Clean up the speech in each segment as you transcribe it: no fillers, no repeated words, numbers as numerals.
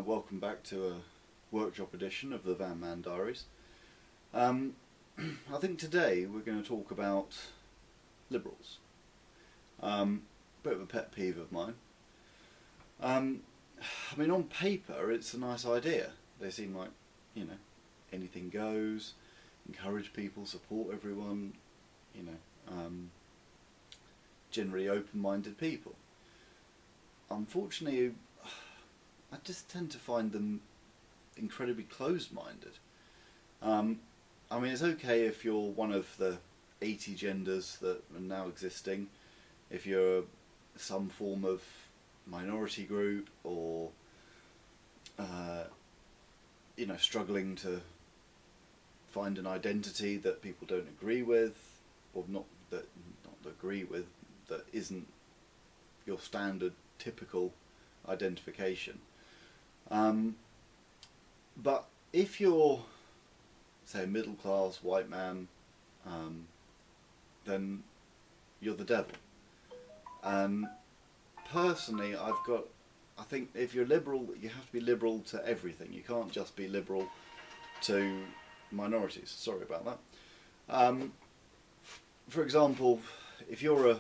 welcome back to a workshop edition of the Van Man Diaries. I think today we're going to talk about liberals. Bit of a pet peeve of mine. I mean, on paper it's a nice idea. They seem like, you know, anything goes, encourage people, support everyone, you know, generally open-minded people. Unfortunately, I just tend to find them incredibly closed-minded. I mean, it's okay if you're one of the 80 genders that are now existing, if you're some form of minority group or, you know, struggling to find an identity that people don't agree with, or not agree with, that isn't your standard typical identification. But if you're, say, a middle class white man, then you're the devil. And personally, I think if you're liberal, you have to be liberal to everything. You can't just be liberal to minorities. Sorry about that. For example, if you're a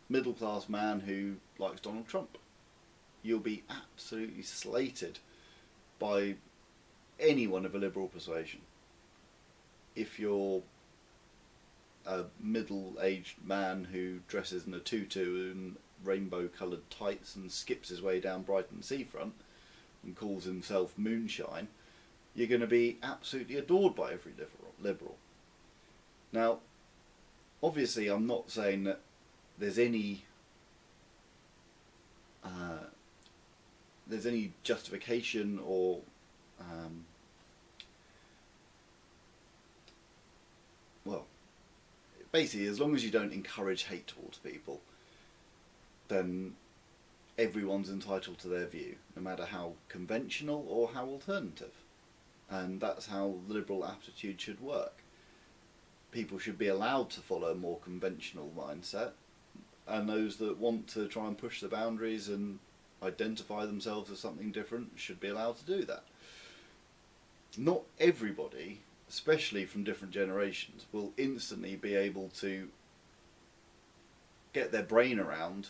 middle class man who likes Donald Trump, you'll be absolutely slated by anyone of a liberal persuasion. If you're a middle-aged man who dresses in a tutu and rainbow-coloured tights and skips his way down Brighton seafront and calls himself Moonshine, you're going to be absolutely adored by every liberal. Now, obviously, I'm not saying that there's any justification or well, basically, as long as you don't encourage hate towards people, then everyone's entitled to their view, no matter how conventional or how alternative. And that's how liberal aptitude should work. People should be allowed to follow a more conventional mindset, and those that want to try and push the boundaries and identify themselves as something different should be allowed to do that. Not everybody, especially from different generations, will instantly be able to get their brain around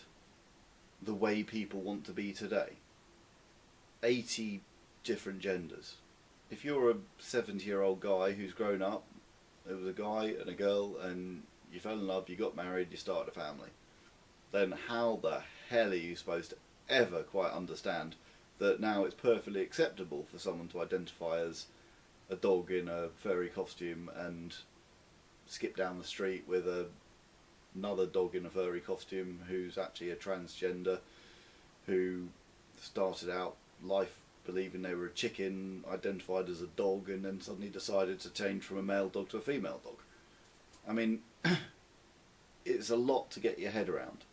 the way people want to be today. 80 different genders. If you're a 70-year-old guy who's grown up, there was a guy and a girl and you fell in love, you got married, you started a family, then how the hell are you supposed to ever quite understand that now it's perfectly acceptable for someone to identify as a dog in a furry costume and skip down the street with another dog in a furry costume who's actually a transgender, who started out life believing they were a chicken, identified as a dog, and then suddenly decided to change from a male dog to a female dog. I mean, it's a lot to get your head around.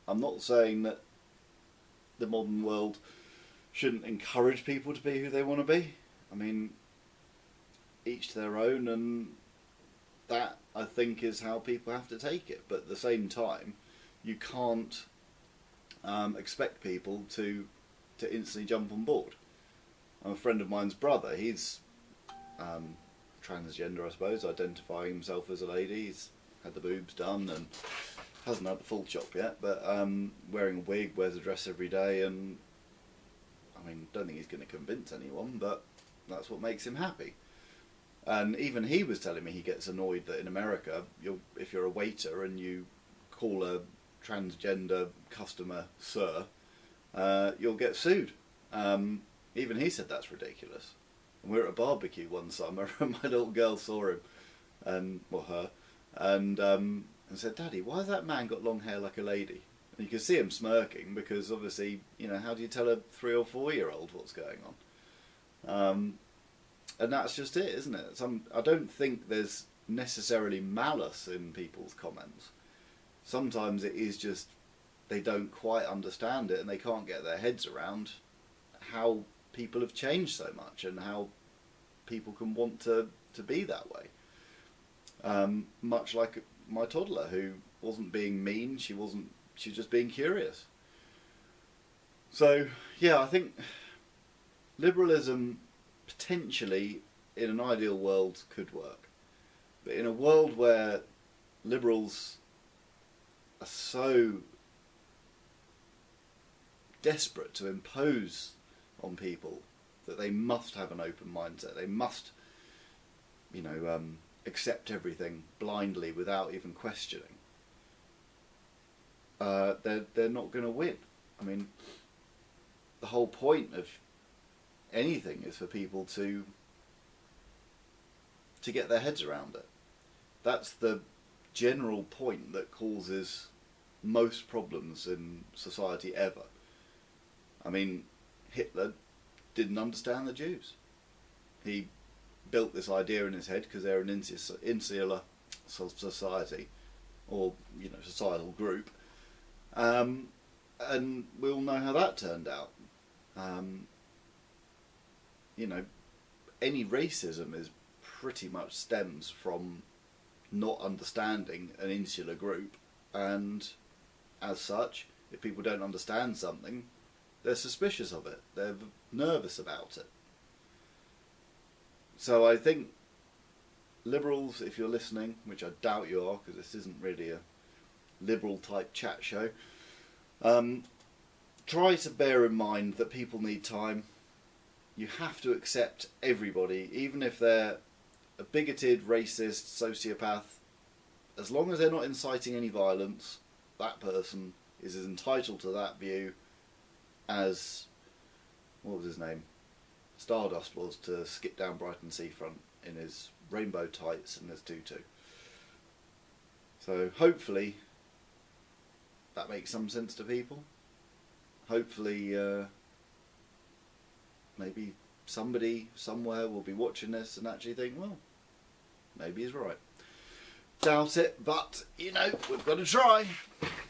I'm not saying that the modern world shouldn't encourage people to be who they want to be. I mean, each to their own, and that, I think, is how people have to take it. But at the same time, you can't expect people to instantly jump on board. I'm a friend of mine's brother. He's transgender, I suppose, identifying himself as a lady. He's had the boobs done and hasn't had the full chop yet, but wearing a wig, wears a dress every day, and I mean, don't think he's going to convince anyone, but that's what makes him happy. And even he was telling me he gets annoyed that in America, if you're a waiter and you call a transgender customer sir, you'll get sued. Even he said that's ridiculous. And we were at a barbecue one summer and my little girl saw him, and well, her, and said, "Daddy, why has that man got long hair like a lady?" And you could see him smirking because obviously, you know, how do you tell a 3 or 4 year old what's going on? And that's just it, isn't it? I don't think there's necessarily malice in people's comments. Sometimes it is just they don't quite understand it and they can't get their heads around how people have changed so much and how people can want to be that way. Much like my toddler, who wasn't being mean, she was just being curious. So yeah, I think liberalism potentially, in an ideal world, could work. But in a world where liberals are so desperate to impose on people that they must have an open mindset, they must, accept everything blindly without even questioning, they're not going to win. I mean, the whole point of anything is for people to get their heads around it. That's the general point that causes most problems in society ever. I mean, Hitler didn't understand the Jews. He built this idea in his head because they're an insular society, or societal group, and we all know how that turned out. Any racism is pretty much stems from not understanding an insular group, and as such, if people don't understand something, they're suspicious of it, they're nervous about it. So I think liberals, if you're listening, which I doubt you are because this isn't really a liberal type chat show, try to bear in mind that people need time. You have to accept everybody, even if they're a bigoted, racist, sociopath. As long as they're not inciting any violence, that person is as entitled to that view as, what was his name, Stardust was to skip down Brighton seafront in his rainbow tights and his tutu. So hopefully that makes some sense to people. Hopefully maybe somebody somewhere will be watching this and actually think, well, maybe he's right. Doubt it, but we've got to try.